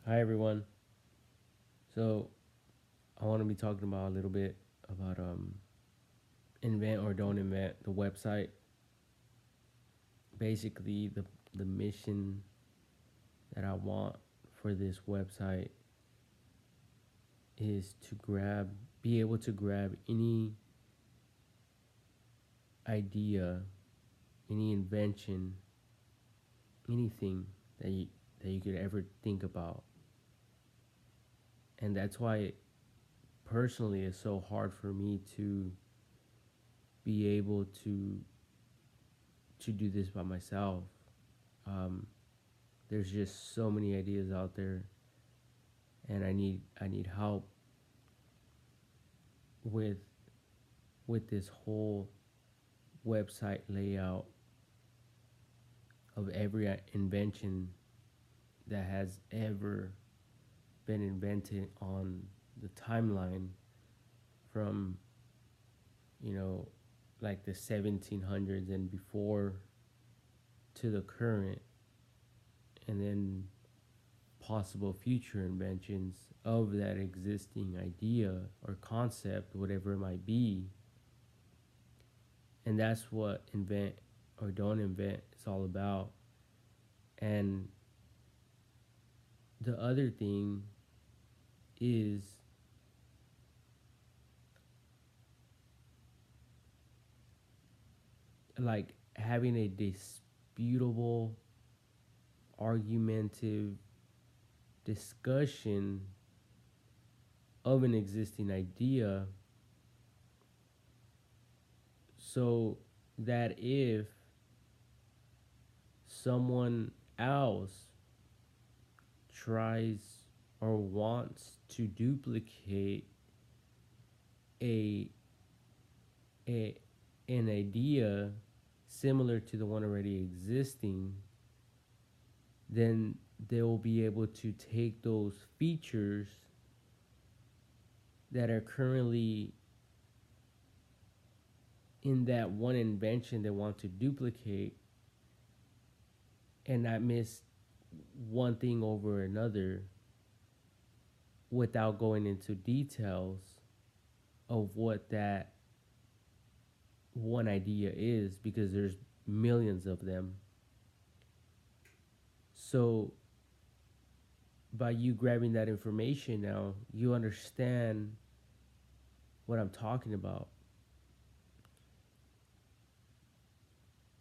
Hi everyone. So I want to be talking about a little bit about invent or don't invent the website. Basically, the mission that I want for this website is to be able to grab any idea, any invention, anything that you could ever think about, and that's why personally it's so hard for me to be able to do this by myself. Um, there's just so many ideas out there, and I need help with this whole website layout of every invention that has ever been invented on the timeline, from you know like the 1700s and before to the current, and then possible future inventions of that existing idea or concept, whatever it might be. And that's what invent or don't invent is all about. And the other thing is, like, having a disputable, argumentative discussion of an existing idea, so that if someone else tries or wants to duplicate a, a an idea similar to the one already existing, then they will be able to take those features that are currently in that one invention they want to duplicate, and not miss one thing over another without going into details of what that one idea is, because there's millions of them. So by you grabbing that information, now you understand what I'm talking about.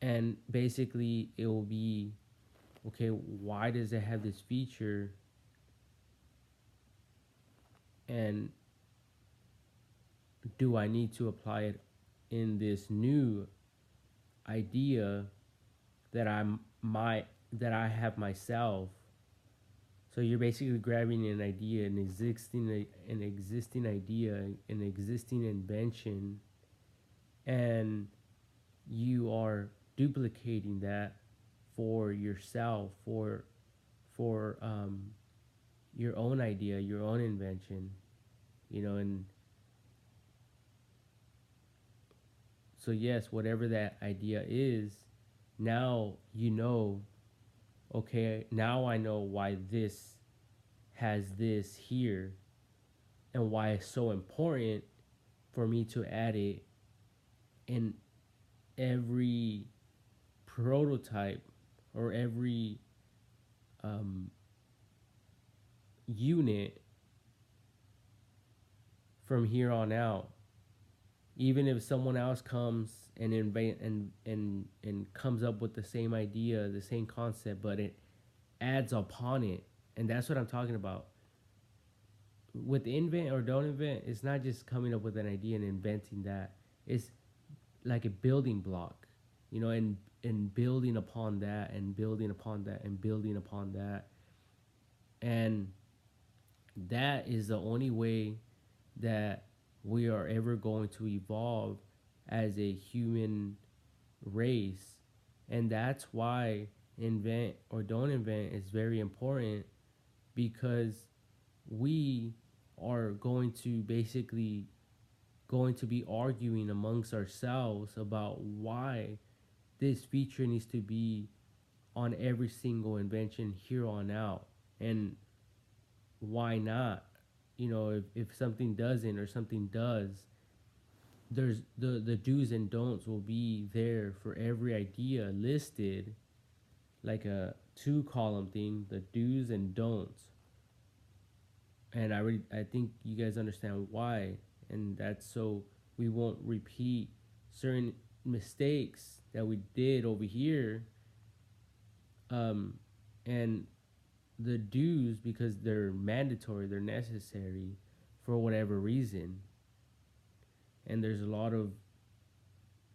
And basically it will be, okay, why does it have this feature, and do I need to apply it in this new idea that I have myself. So you're basically grabbing an idea, an existing idea, an existing invention, and you are duplicating that for yourself, for your own idea, your own invention, and so yes, whatever that idea is, now okay, now I know why this has this here, and why it's so important for me to add it in every prototype, or every um, unit from here on out. Even if someone else comes and invent and comes up with the same idea, the same concept, but it adds upon it. And that's what I'm talking about. With invent or don't invent, it's not just coming up with an idea and inventing that. It's like a building block, and building upon that, and building upon that, and building upon that. And that is the only way that we are ever going to evolve as a human race. And that's why invent or don't invent is very important, because we are going to be arguing amongst ourselves about why this feature needs to be on every single invention here on out. And why not? If something doesn't or something does, there's the do's and don'ts will be there for every idea listed, like a two column thing, the do's and don'ts. And I think you guys understand why, and that's so we won't repeat certain mistakes that we did over here. And the do's, because they're mandatory, they're necessary for whatever reason. And there's a lot of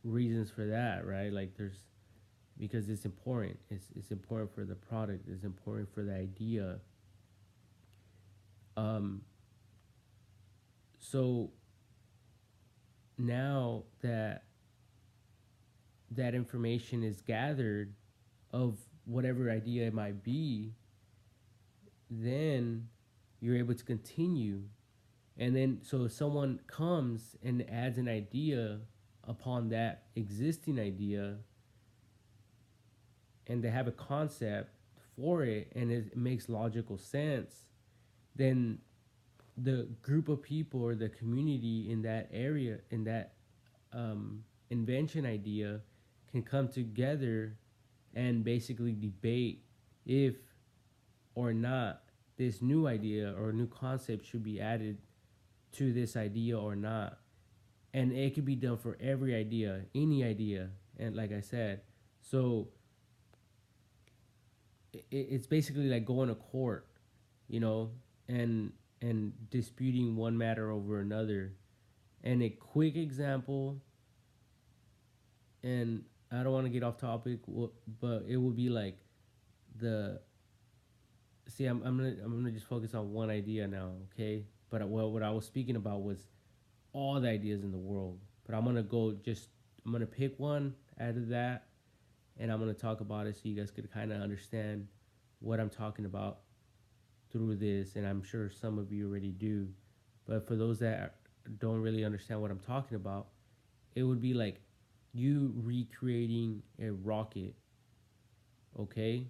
reasons for that, right? Like there's because it's important. It's important for the product. It's important for the idea. Um, so now that that information is gathered of whatever idea it might be, then you're able to continue. And then, so if someone comes and adds an idea upon that existing idea, and they have a concept for it, and it makes logical sense, then the group of people or the community in that area, in that invention idea, can come together and basically debate if or not this new idea or new concept should be added to this idea or not. And it could be done for every idea, any idea. And like I said, so it's basically like going to court, you know, and disputing one matter over another. And a quick example, and I don't want to get off topic, but it would be like the see, I'm gonna just focus on one idea now, okay? But what I was speaking about was all the ideas in the world. But I'm gonna pick one out of that, and I'm gonna talk about it so you guys could kind of understand what I'm talking about through this. And I'm sure some of you already do, but for those that don't really understand what I'm talking about, it would be like you recreating a rocket, okay?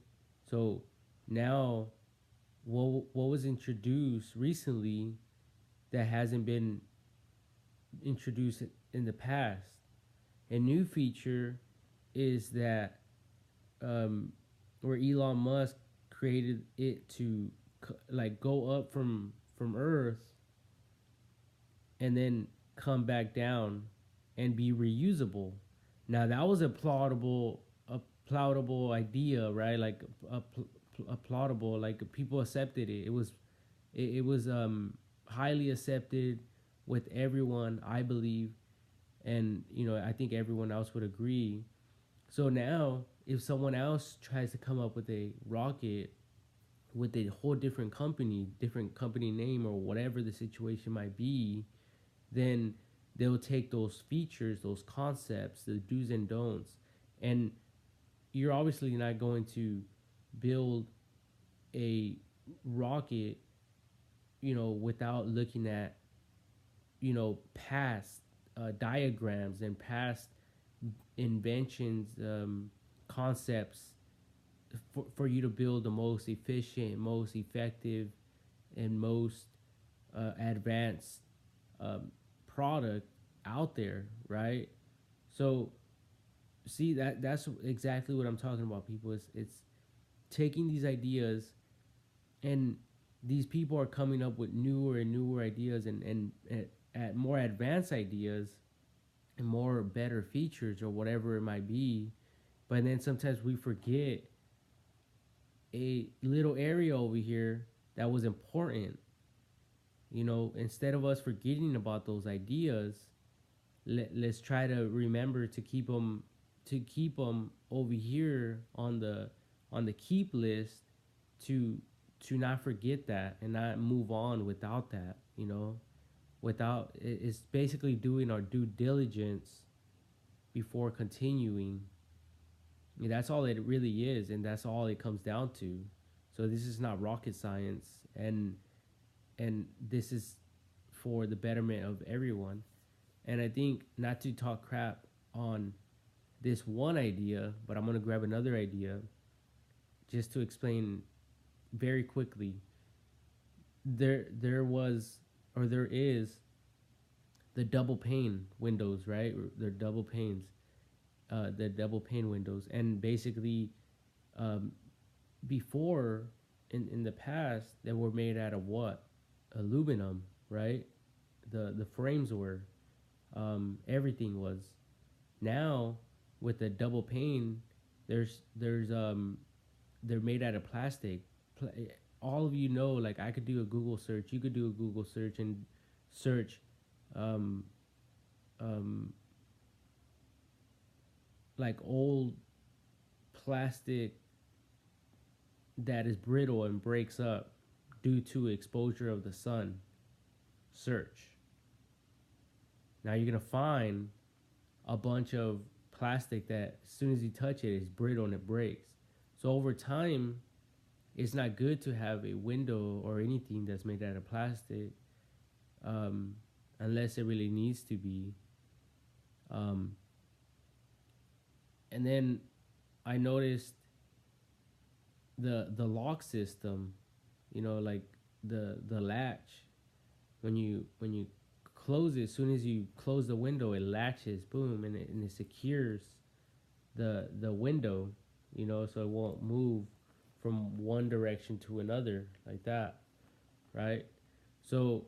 So now, what was introduced recently that hasn't been introduced in the past? A new feature is that where Elon Musk created it to like go up from Earth and then come back down and be reusable. Now that was a plaudable idea, right? Like a plaudable, like people accepted it. It was highly accepted with everyone, I believe, and I think everyone else would agree. So now, if someone else tries to come up with a rocket with a whole different company name, or whatever the situation might be, then they'll take those features, those concepts, the do's and don'ts, and you're obviously not going to build a rocket, without looking at, past diagrams and past inventions, concepts, for you to build the most efficient, most effective, and most advanced product out there, right? So see, that's exactly what I'm talking about, people. It's taking these ideas, and these people are coming up with newer and newer ideas, and at more advanced ideas and more better features or whatever it might be. But then sometimes we forget a little area over here that was important. Instead of us forgetting about those ideas, let's try to remember to keep them over here on the keep list, to not forget that and not move on without that. Without, it's basically doing our due diligence before continuing. I mean, that's all it really is, and that's all it comes down to. So this is not rocket science, and this is for the betterment of everyone. And I think, not to talk crap on this one idea, but I'm gonna grab another idea just to explain very quickly. there was, or there is, the double pane windows, right? They're double panes, the double pane windows, and basically, um, before, in the past, they were made out of what? Aluminum, right? The frames were, everything was. Now, with the double pane, there's they're made out of plastic. All of you know, like, I could do a Google search, you could do a Google search and search, um, um, like old plastic that is brittle and breaks up due to exposure of the sun. Search. Now you're gonna find a bunch of plastic that as soon as you touch it, it's brittle and it breaks. So over time, it's not good to have a window or anything that's made out of plastic, um, unless it really needs to be. Um, and then I noticed the lock system, like the latch, when you close it, as soon as you close the window, it latches, boom, and it secures the window, so it won't move from one direction to another like that, right? So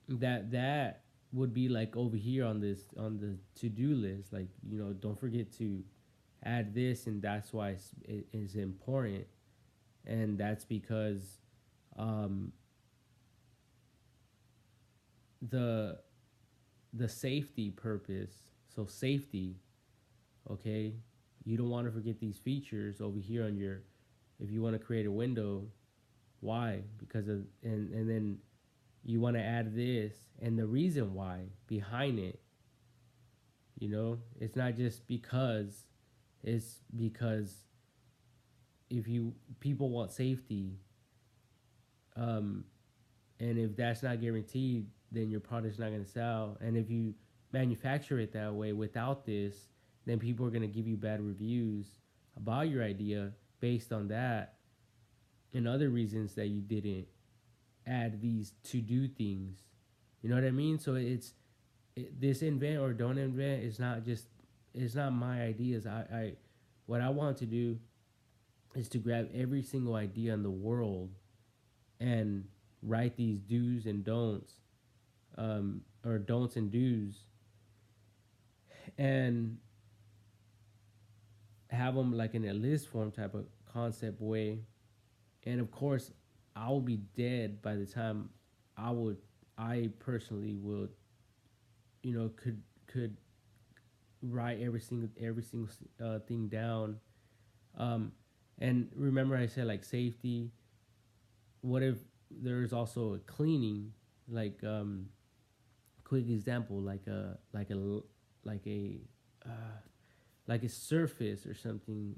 that would be like over here on on the to-do list, like, don't forget to add this, and that's why it is important. And that's because, um, the the safety purpose. So safety, okay, you don't want to forget these features over here on your, if you want to create a window. Why? Because of, and then you want to add this, and the reason why behind it, it's not just because, it's because if you people want safety, um and if that's not guaranteed, then your product's not going to sell. And if you manufacture it that way without this, then people are going to give you bad reviews about your idea based on that, and other reasons that you didn't add these to do things. You know what I mean? So this invent or don't invent is not just, it's not my ideas. I what I want to do is to grab every single idea in the world and write these do's and don'ts, or don'ts and do's, and have them like in a list form type of concept way. And of course, I'll be dead by the time I would, I personally would, could write every single thing down. Um, and remember, I said like safety. What if there's also a cleaning, like, quick example, like a uh, like a surface or something,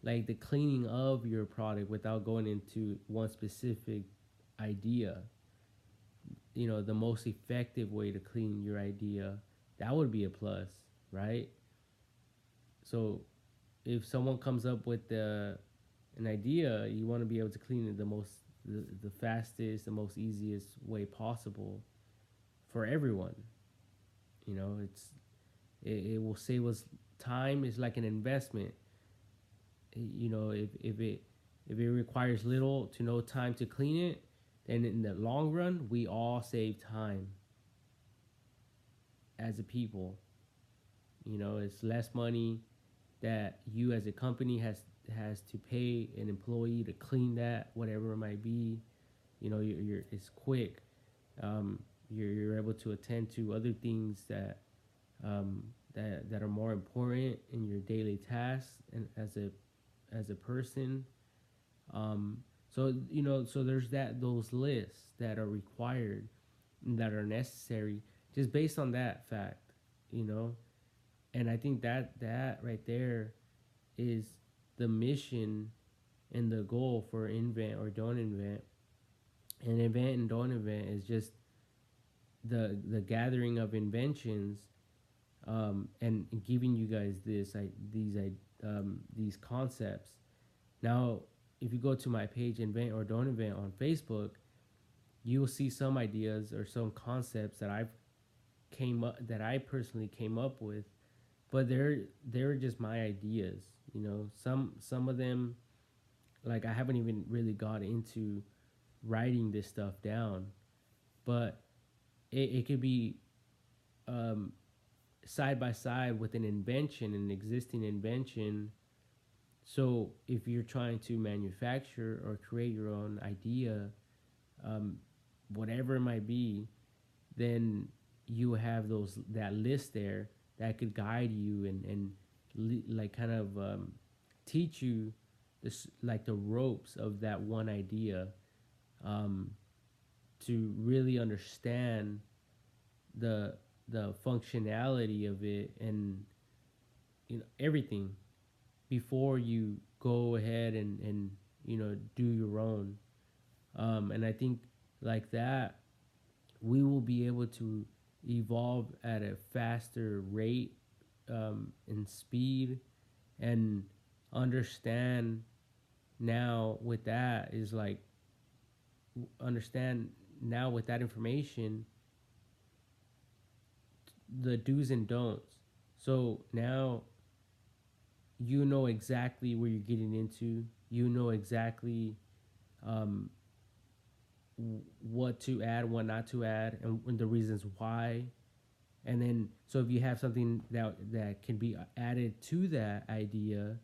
like the cleaning of your product without going into one specific idea. The most effective way to clean your idea, that would be a plus, right? So if someone comes up with an idea, you want to be able to clean it the fastest, the most easiest way possible for everyone. It will save us time. It's like an investment. If it requires little to no time to clean it, then in the long run, we all save time as a people. It's less money that you as a company has to pay an employee to clean that, whatever it might be. It's quick. You're able to attend to other things that are more important in your daily tasks, and as a person. So there's those lists that are required and that are necessary just based on that fact, you know. And I think that right there is the mission and the goal for invent or don't invent. And invent and don't invent is just the gathering of inventions, and giving you guys these concepts. Now, if you go to my page, Invent or Don't Invent on Facebook, you will see some ideas or some concepts that I personally came up with, but they're just my ideas. You know, some of them, like, I haven't even really got into writing this stuff down, but it could be um, side by side with an existing invention. So if you're trying to manufacture or create your own idea, um, whatever it might be, then you have that list there that could guide you and like kind of teach you this, like, the ropes of that one idea, um, to really understand the the functionality of it, and everything before you go ahead and do your own. And I think, like that, we will be able to evolve at a faster rate, and speed, and understand now with that is like understand now with that information the do's and don'ts. So now you know exactly where you're getting into. You know exactly um, what to add, what not to add, and the reasons why. And then, so if you have something that can be added to that idea,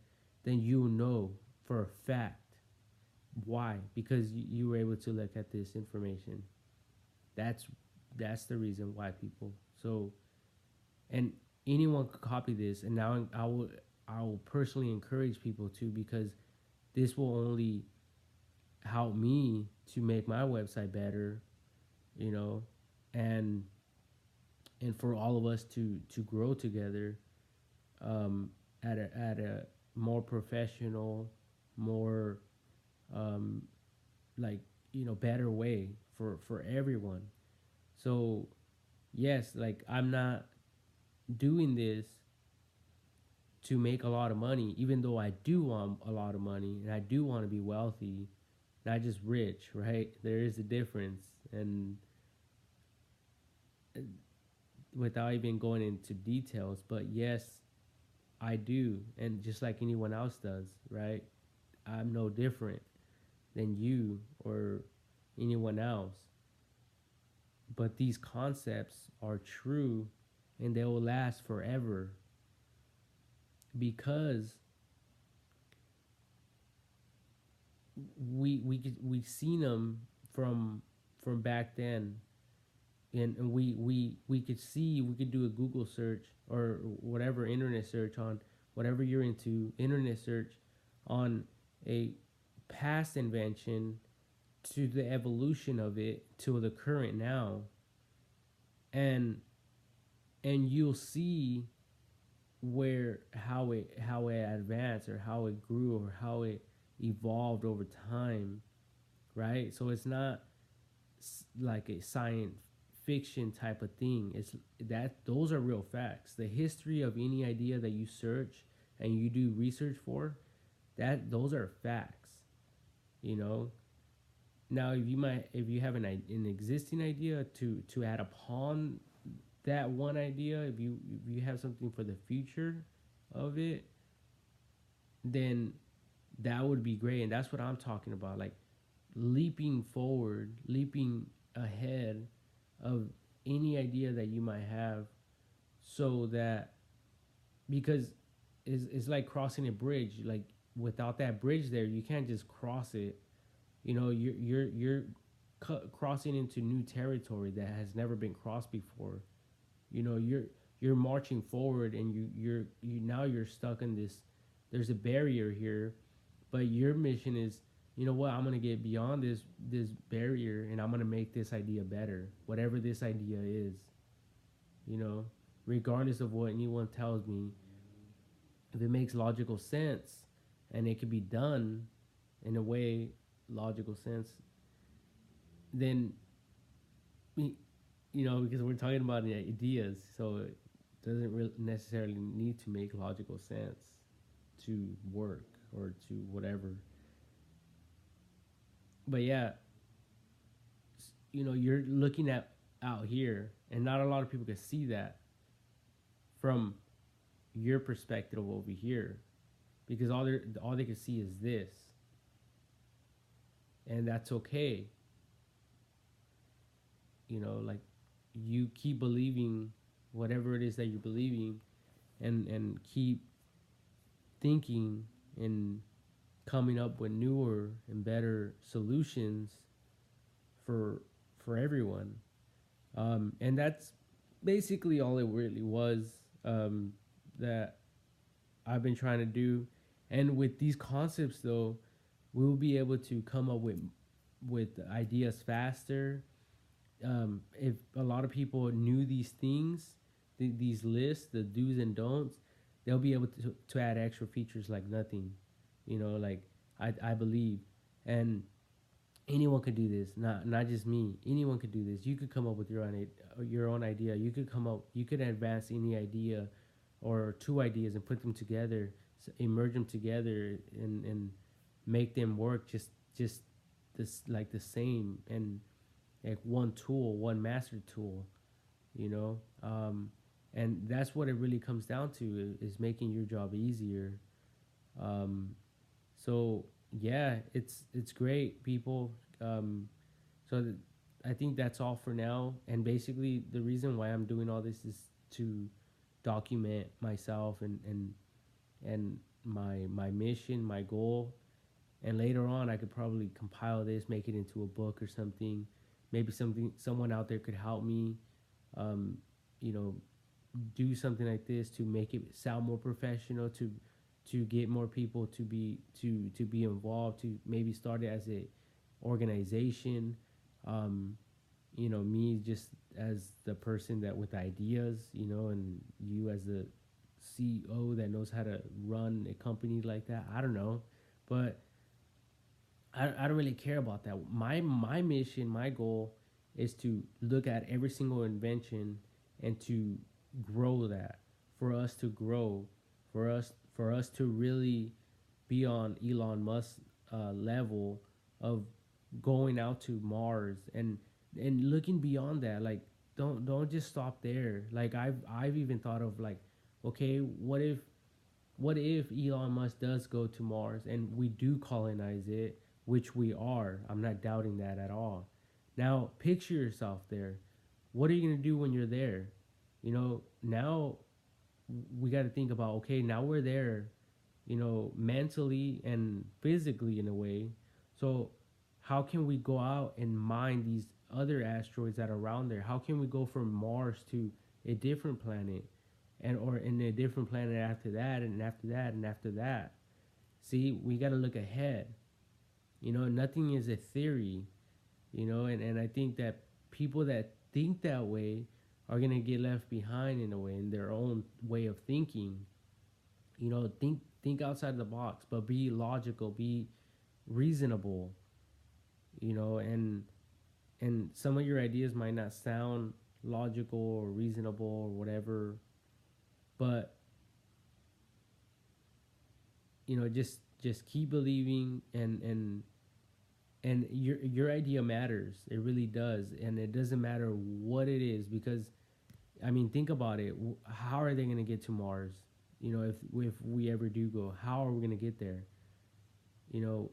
then you know for a fact why, because you were able to look at this information. That's that's the reason why, people. So, and anyone could copy this, and now I will personally encourage people to, because this will only help me to make my website better, you know, and and for all of us to grow together, um, at a more professional, more um, like, better way for everyone. So yes, like, I'm not doing this to make a lot of money, even though I do want a lot of money and I do want to be wealthy, not just rich, right? There is a difference, and without even going into details, but yes, I do, and just like anyone else does, right? I'm no different than you or anyone else. But these concepts are true, and they will last forever, because we've seen them from back then, and we could see, we could do a Google search or whatever, internet search on whatever you're into, internet search on a past invention to the evolution of it to the current now, and you'll see where how it advanced, or how it grew, or how it evolved over time, right? So it's not like a science fiction type of thing. It's that those are real facts. The history of any idea that you search and you do research for, that those are facts, you know. Now, if you have an existing idea to add upon that one idea, if you have something for the future of it, then that would be great. And that's what I'm talking about, like leaping forward, leaping ahead of any idea that you might have, so that, because it's like crossing a bridge. Like, without that bridge there, you can't just cross it. You're crossing into new territory that has never been crossed before. You're marching forward, and now you're stuck in this. There's a barrier here, but your mission is, I'm gonna get beyond this barrier, and I'm gonna make this idea better, whatever this idea is. you know Regardless of what anyone tells me, if it makes logical sense and it can be done in a way, logical sense, then because we're talking about the ideas, so it doesn't really necessarily need to make logical sense to work or to whatever. But yeah, you're looking at out here, and not a lot of people can see that from your perspective over here, because all they can see is this, and that's okay. Like, you keep believing whatever it is that you're believing, and keep thinking and coming up with newer and better solutions for everyone. And that's basically all it really was, that I've been trying to do. And with these concepts, though, we'll be able to come up with ideas faster. If a lot of people knew these things, these lists, the do's and don'ts, they'll be able to add extra features like nothing. Like, I believe, and anyone could do this, not just me. Anyone could do this. You could come up with your own idea. You could advance any idea or two ideas and put them together, merge them together, and make them work just this, like, the same, and like one tool, one master tool, you know. And that's what it really comes down to, is making your job easier. um, so yeah, it's great, people. So I think that's all for now. And basically, the reason why I'm doing all this is to document myself, and my mission, my goal. And later on, I could probably compile this, make it into a book or something. Maybe someone out there could help me, um, you know, do something like this to make it sound more professional, to get more people to be involved, to maybe start it as a organization. um, Me just as the person that with ideas, and you as the CEO that knows how to run a company like that. I don't know, but I don't really care about that. My mission, my goal, is to look at every single invention and to grow that, for us to grow, for us to really be on Elon Musk level of going out to Mars, and looking beyond that. Like, don't just stop there. Like, I've even thought of, like, okay, what if Elon Musk does go to Mars and we do colonize it, which we are. I'm not doubting that at all. Now, picture yourself there. What are you going to do when you're there? Now we got to think about, okay, now we're there, mentally and physically in a way. So, how can we go out and mine these other asteroids that are around there? How can we go from Mars to a different planet, and or in a different planet after that, and after that, and after that? See, we got to look ahead. Nothing is a theory. And I think that people that think that way are gonna get left behind in a way, in their own way of thinking. Think outside the box, but be logical, be reasonable. And some of your ideas might not sound logical or reasonable or whatever, but just keep believing, and your idea matters. It really does, and it doesn't matter what it is, because I mean, think about it. How are they going to get to Mars? If we ever do go, how are we going to get there? you know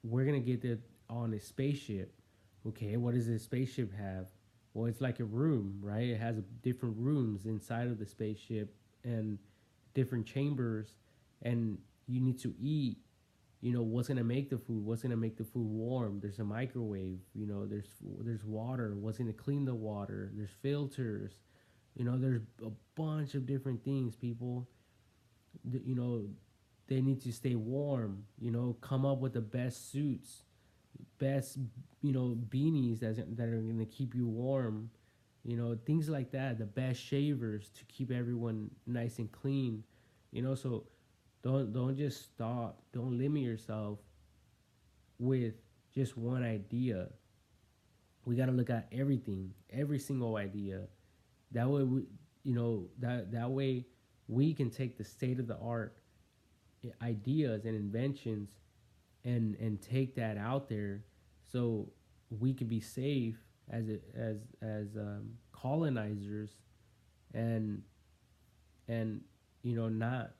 we're going to get there on a spaceship. Okay, what does a spaceship have? Well, it's like a room, right? It has different rooms inside of the spaceship, and different chambers, and you need to eat. What's gonna make the food? What's gonna make the food warm? There's a microwave. There's water. What's gonna clean the water? There's filters. There's a bunch of different things. People, th- you know, they need to stay warm. Come up with the best suits, best beanies that are gonna keep you warm. Things like that. The best shavers to keep everyone nice and clean. So don't just stop. Don't limit yourself with just one idea. We got to look at everything, every single idea. That way, that way we can take the state of the art ideas and inventions, and take that out there, so we could be safe as colonizers, and and not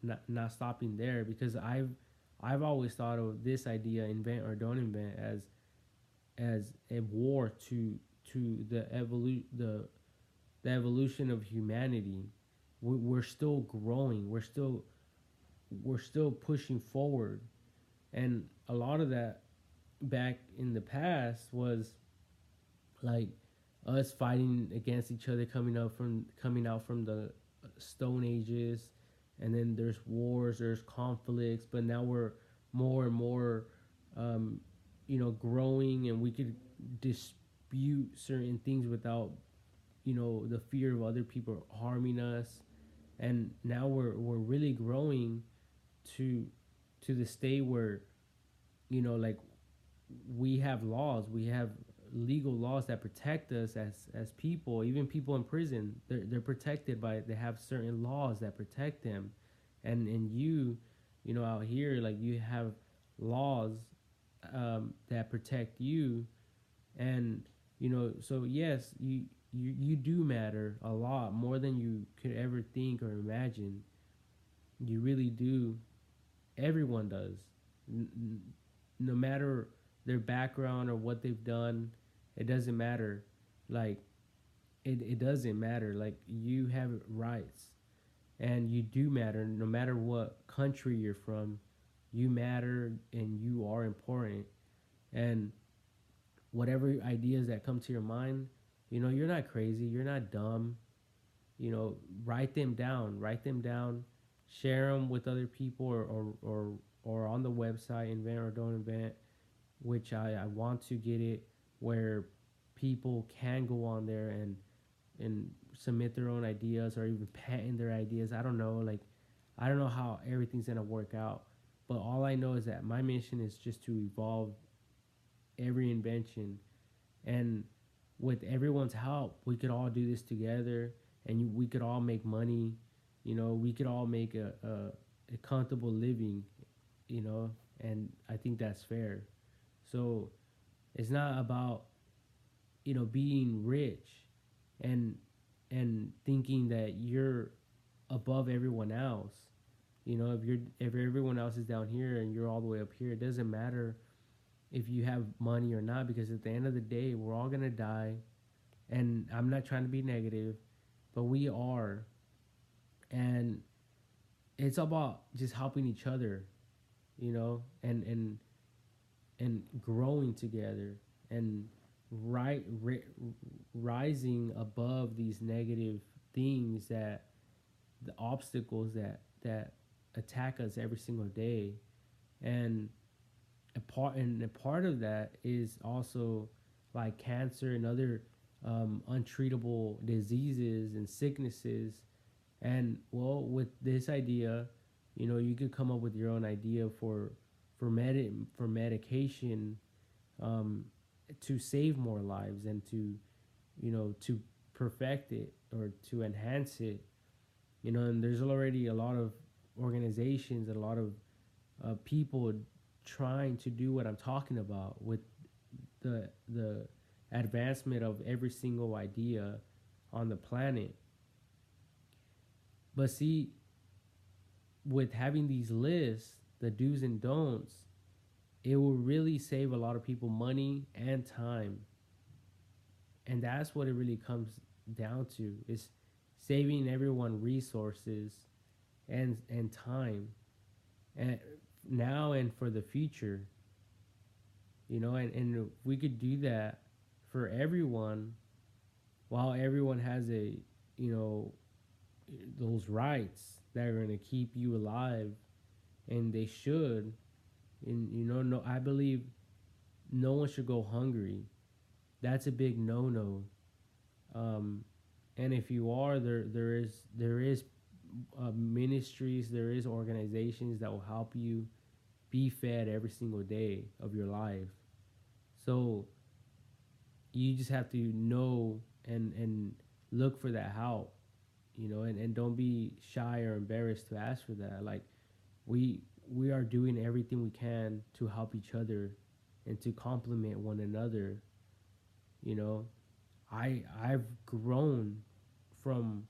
stopping there, because I've always thought of this idea, invent or don't invent, as a war to the evolution of humanity. We're still growing. We're still pushing forward, and a lot of that back in the past was like us fighting against each other, coming out from the stone ages, and then there's wars, there's conflicts, but now we're more and more um, growing, and we could dispute certain things without the fear of other people harming us. And now we're really growing to the state where like we have laws, we have legal laws that protect us as people. Even people in prison, they're protected by, they have certain laws that protect them. And out here, like, you have laws that protect you. And so yes, you do matter a lot more than you could ever think or imagine. You really do. Everyone does. No matter their background or what they've done, it doesn't matter. Like, it doesn't matter. Like, you have rights, and you do matter no matter what country you're from. You matter, and you are important. And whatever ideas that come to your mind, you're not crazy, you're not dumb. Write them down, share them with other people, or on the website, invent or don't invent, which I want to get it where people can go on there and submit their own ideas, or even patent their ideas. I don't know, like, I don't know how everything's gonna work out, but all I know is that my mission is just to evolve every invention. And with everyone's help, we could all do this together, and we could all make money. We could all make a comfortable living. you know and I think that's fair. So it's not about being rich and thinking that you're above everyone else. If everyone else is down here and you're all the way up here, it doesn't matter if you have money or not, because at the end of the day, we're all gonna die. And I'm not trying to be negative, but we are. And it's about just helping each other, and growing together, and rising above these negative things, that the obstacles that attack us every single day. And a part of that is also like cancer and other untreatable diseases and sicknesses. And well, with this idea, you could come up with your own idea for medication, um, to save more lives, and to perfect it, or to enhance it. And there's already a lot of organizations and a lot of people trying to do what I'm talking about, with the advancement of every single idea on the planet. But see, with having these lists, the do's and don'ts, it will really save a lot of people money and time. And that's what it really comes down to, is saving everyone resources and time, and now and for the future. And if we could do that for everyone, while everyone has you know those rights that are going to keep you alive, and they should. And no, I believe no one should go hungry. That's a big no-no. um, and if you are, there is ministries, there is organizations that will help you be fed every single day of your life. So you just have to know and look for that help, and don't be shy or embarrassed to ask for that. Like, we we are doing everything we can to help each other, and to complement one another. You know, I've grown from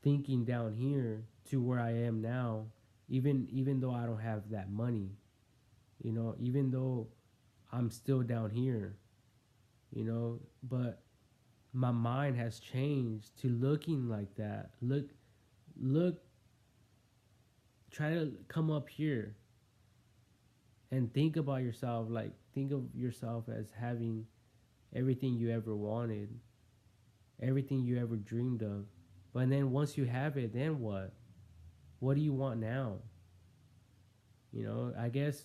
thinking down here to where I am now, even though I don't have that money, even though I'm still down here, but my mind has changed to looking like that. Look, try to come up here and think about yourself, like think of yourself as having everything you ever wanted, everything you ever dreamed of. But then once you have it, then what? What do you want now? I guess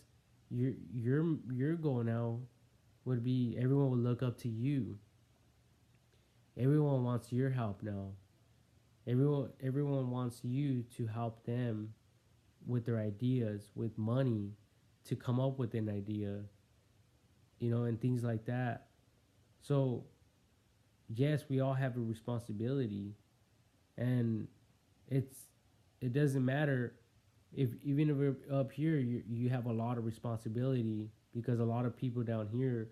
your goal now would be everyone will look up to you. Everyone wants your help now. Everyone wants you to help them with their ideas, with money, to come up with an idea, and things like that. So, yes, we all have a responsibility, and it's it doesn't matter if even if we're up here, you have a lot of responsibility because a lot of people down here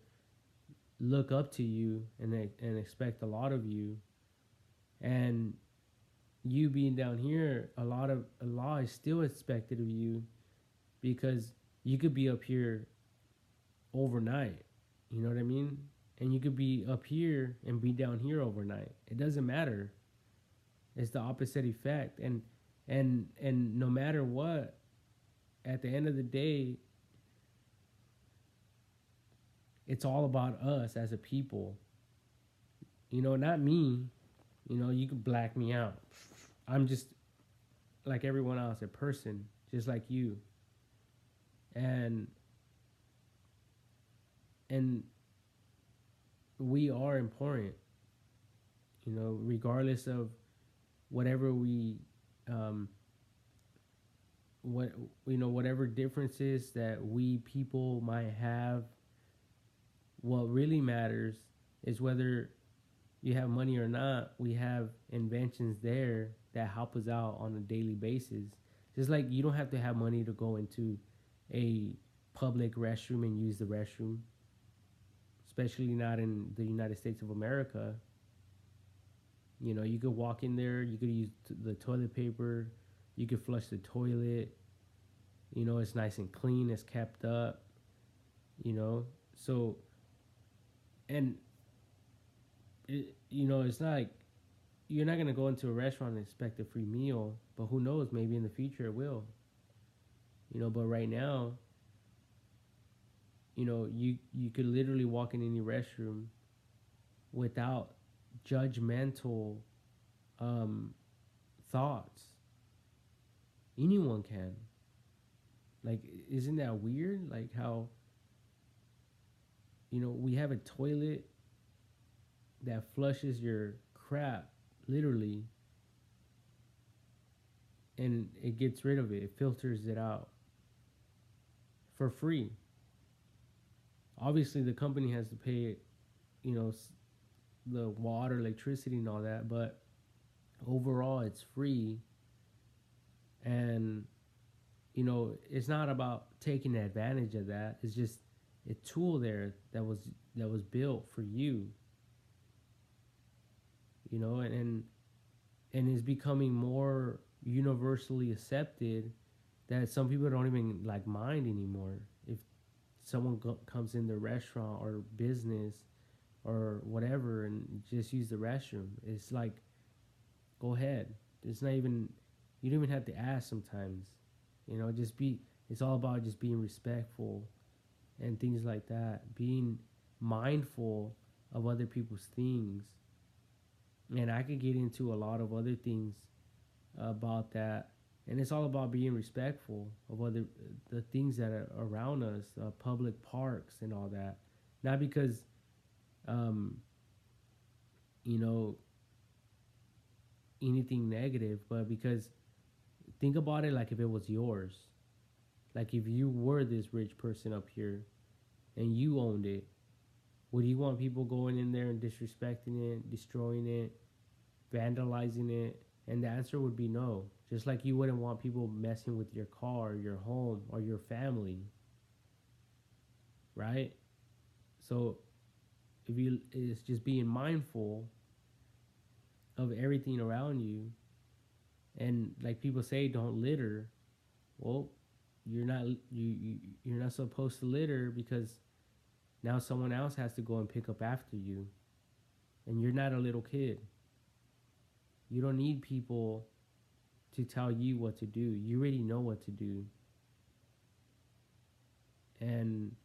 look up to you and expect a lot of you, and you being down here, a lot is still expected of you because you could be up here overnight. You know what I mean? And you could be up here and be down here overnight. It doesn't matter. It's the opposite effect. And no matter what, at the end of the day, it's all about us as a people. Not me. You can black me out. I'm just like everyone else, a person, just like you. And and we are important, regardless of whatever we what whatever differences that we people might have. What really matters is whether you have money or not. We have inventions there that help us out on a daily basis. Just like you don't have to have money to go into a public restroom and use the restroom, especially not in the United States of America. You could walk in there, you could use the toilet paper, you could flush the toilet. It's nice and clean, it's kept up. So, and it's not like you're not gonna go into a restaurant and expect a free meal, but who knows? Maybe in the future it will. But right now, you could literally walk in any restroom without judgmental um, thoughts. Anyone can. Like, isn't that weird? Like how we have a toilet that flushes your crap literally, and it gets rid of it. It filters it out for free. Obviously, the company has to pay, the water, electricity, and all that, but overall, it's free. And it's not about taking advantage of that. It's just a tool there that was built for you. And is becoming more universally accepted that some people don't even like mind anymore if someone comes in the restaurant or business or whatever and just use the restroom. It's like, go ahead. It's not even, you don't even have to ask sometimes. Just be, it's all about just being respectful and things like that, being mindful of other people's things. And I could get into a lot of other things about that. And it's all about being respectful of other the things that are around us, public parks and all that. Not because, um, you know, anything negative, but because think about it like if it was yours. Like if you were this rich person up here and you owned it, would you want people going in there and disrespecting it, destroying it, vandalizing it? And the answer would be no. Just like you wouldn't want people messing with your car, your home, or your family. right? So if you, it's just being mindful of everything around you, and like people say, don't litter. Well, you're not supposed to litter because now someone else has to go and pick up after you, and you're not a little kid. You don't need people to tell you what to do. You already know what to do. And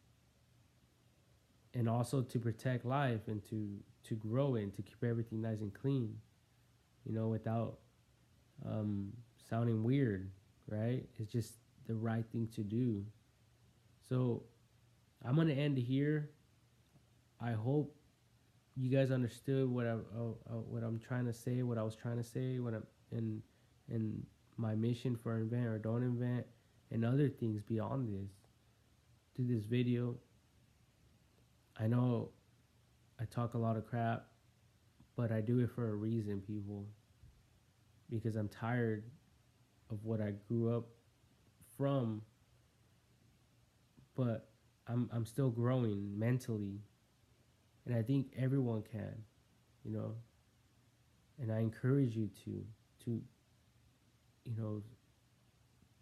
also to protect life and to grow it and to keep everything nice and clean, without um, sounding weird, right? It's just the right thing to do. So I'm gonna end here. I hope you guys understood what I'm trying to say, what I was trying to say, what I'm in my mission for invent or don't invent, and other things beyond this. Do this video. I know I talk a lot of crap, but I do it for a reason, people, because I'm tired of what I grew up from, but I'm still growing mentally, and I think everyone can, you know, and I encourage you to you know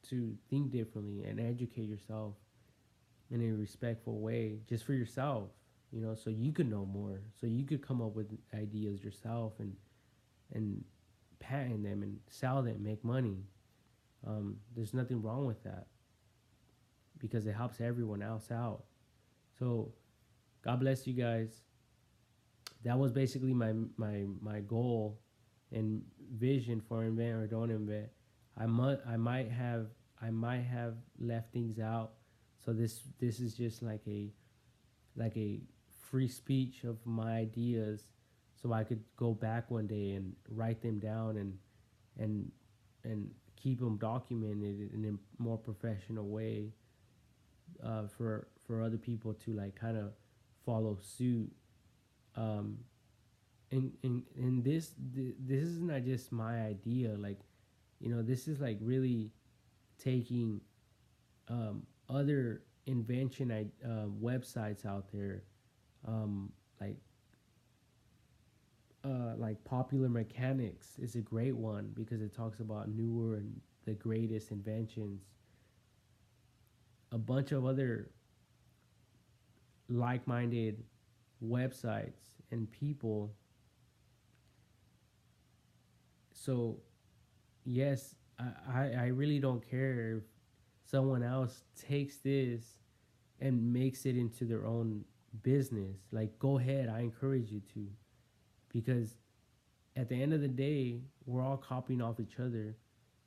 to think differently and educate yourself in a respectful way, just for yourself, so you could know more, so you could come up with ideas yourself and patent them and sell them, make money. There's nothing wrong with that because it helps everyone else out. So God bless you guys. That was basically my goal and vision for invent or don't invent. I might have left things out. So this is just like a free speech of my ideas, so I could go back one day and write them down and and keep them documented in a more professional way, for other people to like kind of follow suit. Um, and this is not just my idea. Like, this is like really taking other invention websites out there, um, like like Popular Mechanics is a great one because it talks about newer and the greatest inventions. A bunch of other like-minded websites and people. So yes, I really don't care if someone else takes this and makes it into their own business. Like, go ahead, I encourage you to, because at the end of the day, we're all copying off each other,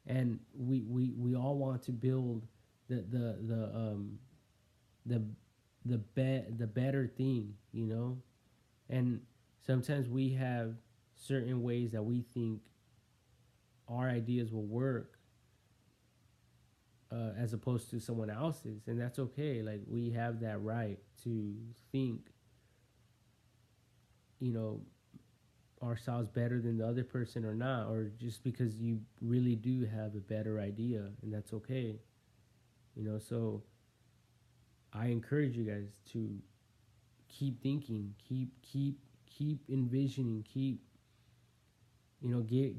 and we all want to build the the the the the better thing, and sometimes we have certain ways that we think our ideas will work, as opposed to someone else's, and that's okay. Like, we have that right to think, you know, ourselves better than the other person or not, or just because you really do have a better idea, and that's okay. So I encourage you guys to keep thinking, keep envisioning, keep,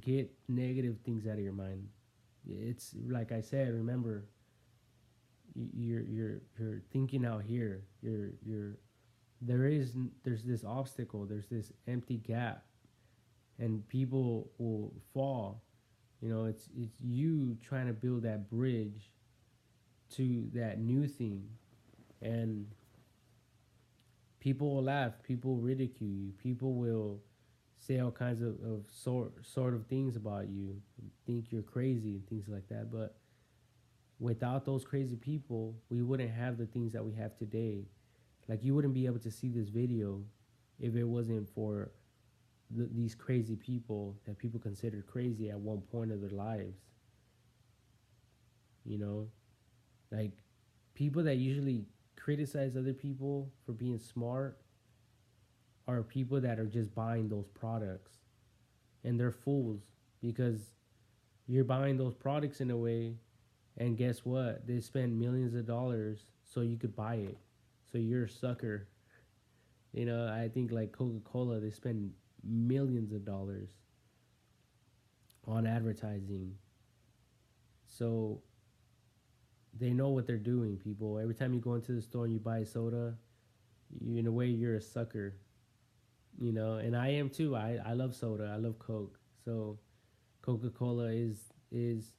get negative things out of your mind. It's like I said, remember, you're thinking out here. There's this obstacle, there's this empty gap, and people will fall. It's you trying to build that bridge to that new thing, and people will laugh, people will ridicule you, people will say all kinds of sort of things about you, think you're crazy and things like that. But without those crazy people, we wouldn't have the things that we have today. Like, you wouldn't be able to see this video if it wasn't for these crazy people that people considered crazy at one point of their lives. You know, like, people that usually criticize other people for being smart are people that are just buying those products, and they're fools because you're buying those products in a way, and guess what? They spend millions of dollars so you could buy it. So you're a sucker. I think like Coca-Cola, they spend millions of dollars on advertising. So they know what they're doing, people. Every time you go into the store and you buy a soda, in a way you're a sucker, and I am too. I love soda. I love Coke. So Coca-Cola is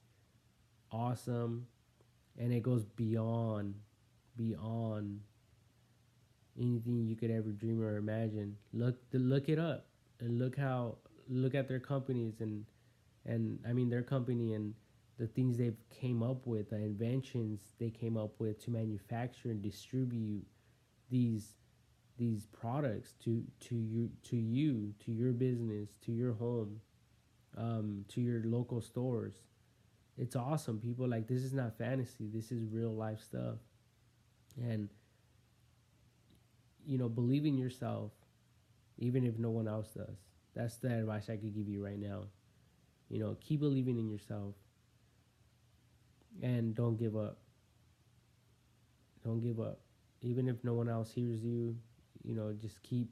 awesome, and it goes beyond anything you could ever dream or imagine. Look it up and look at their companies, and I mean their company and the things they've came up with, the inventions they came up with to manufacture and distribute these these products to your business, to your home, to your local stores. It's awesome, people. Like, this is not fantasy. This is real life stuff. And believe in yourself, even if no one else does. That's the advice I could give you right now. Keep believing in yourself and don't give up. Don't give up. Even if no one else hears you, just keep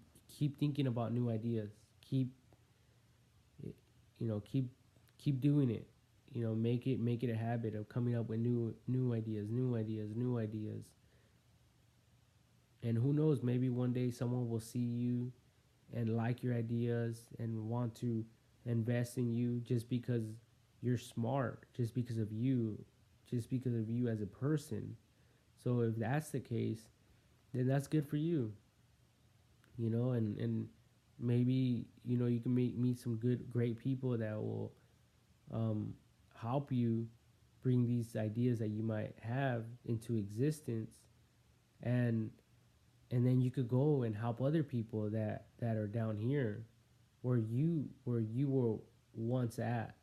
thinking about new ideas. Keep keep doing it. Make it a habit of coming up with new ideas, new ideas, new ideas. And who knows, maybe one day someone will see you and like your ideas and want to invest in you just because you're smart, just because of you as a person. So if that's the case, then that's good for you, and maybe you can meet some great people that will um, help you bring these ideas that you might have into existence, and then you could go and help other people that are down here where you were once at.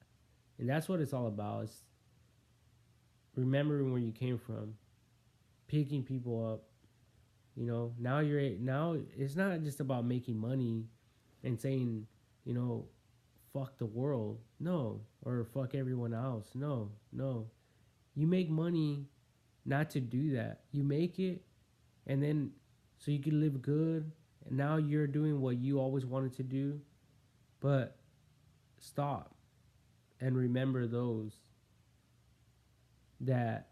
And that's what it's all about, is remembering where you came from, picking people up. Now it's not just about making money and saying, you know fuck the world, no, or fuck everyone else, no, no. You make money not to do that. You make it, and then so you can live good, and now you're doing what you always wanted to do. But stop and remember those that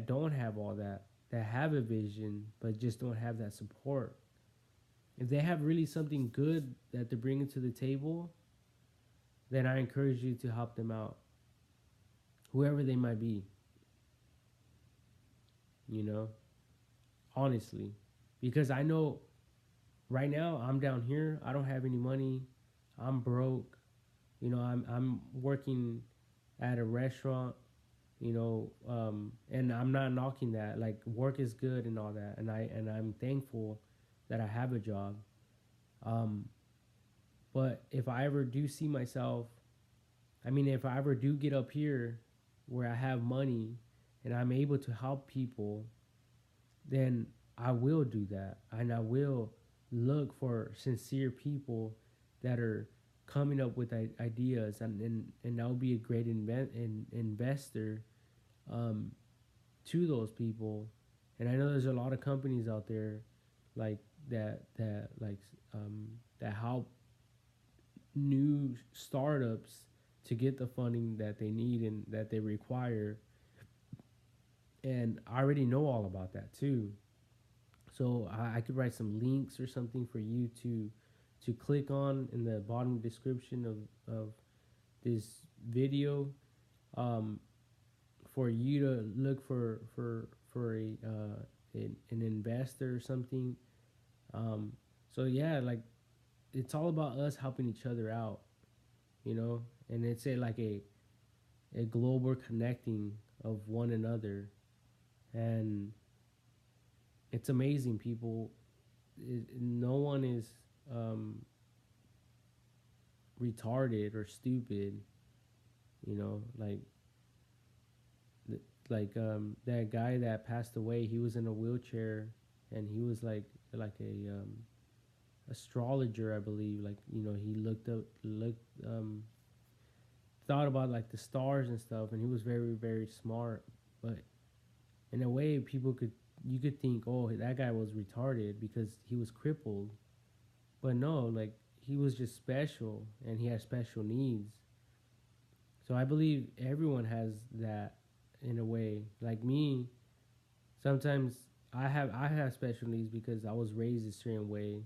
don't have all that have a vision but just don't have that support. If they have really something good that they're bringing to the table, then I encourage you to help them out, whoever they might be, you know, honestly. Because I know right now I'm down here, I don't have any money, I'm broke, I'm working at a restaurant, and I'm not knocking that. Like, work is good and all that, and I'm thankful that I have a job. Um, but if I ever do see myself, I mean, if I ever do get up here where I have money and I'm able to help people, then I will do that, and I will look for sincere people that are coming up with ideas, and I'll be a great investor um, to those people. And I know there's a lot of companies out there like um, that help new startups to get the funding that they need and that they require. And I already know all about that too. So I could write some links or something for you to click on in the bottom description of this video, um, for you to look for an investor or something. So yeah, like, it's all about us helping each other out, and it's a global connecting of one another. And it's amazing, people. No one is um, retarded or stupid, like that guy that passed away. He was in a wheelchair, and he was like a astrologer, I believe. Like, he looked thought about like the stars and stuff, and he was very, very smart. But in a way, people could you could think, oh, that guy was retarded because he was crippled, but no, like he was just special and he had special needs. So I believe everyone has that in a way. Like me, sometimes I have special needs because I was raised a certain way,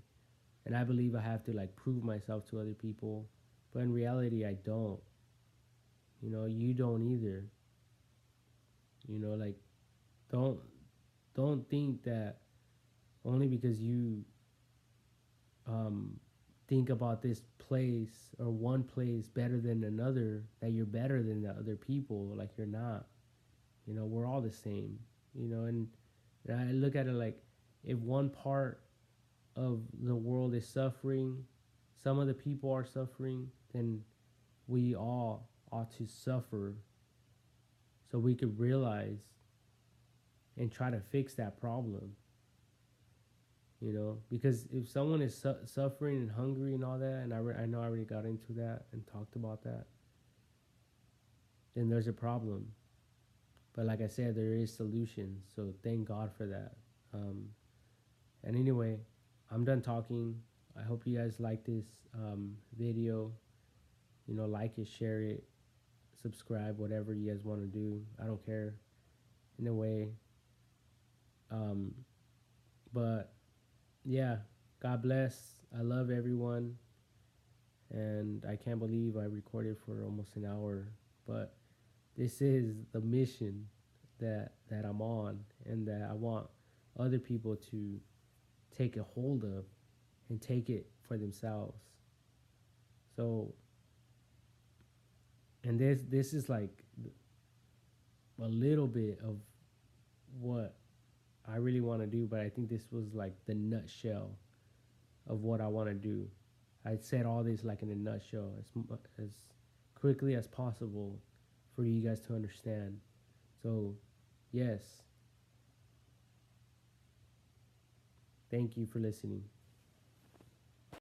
and I believe I have to like prove myself to other people, but in reality I don't. You know, you don't either. You know, like don't don't think that only because you um, think about this place or one place better than another that you're better than the other people. Like you're not. You know, we're all the same. You know, and I look at it like if one part of the world is suffering, some of the people are suffering, then we all ought to suffer so we could realize and try to fix that problem. You know, because if someone is suffering and hungry and all that, and I know I already got into that and talked about that, then there's a problem. But like I said, there is solutions. So thank God for that. Um, and anyway, I'm done talking. I hope you guys like this video. You know, like it, share it, subscribe, whatever you guys want to do. I don't care. In a way. Um, but yeah, God bless. I love everyone. And I can't believe I recorded for almost an hour. But this is the mission that I'm on and that I want other people to take a hold of and take it for themselves. So, and this is like a little bit of what I really want to do, but I think this was like the nutshell of what I want to do. I said all this like in a nutshell as quickly as possible for you guys to understand. So, yes, thank you for listening.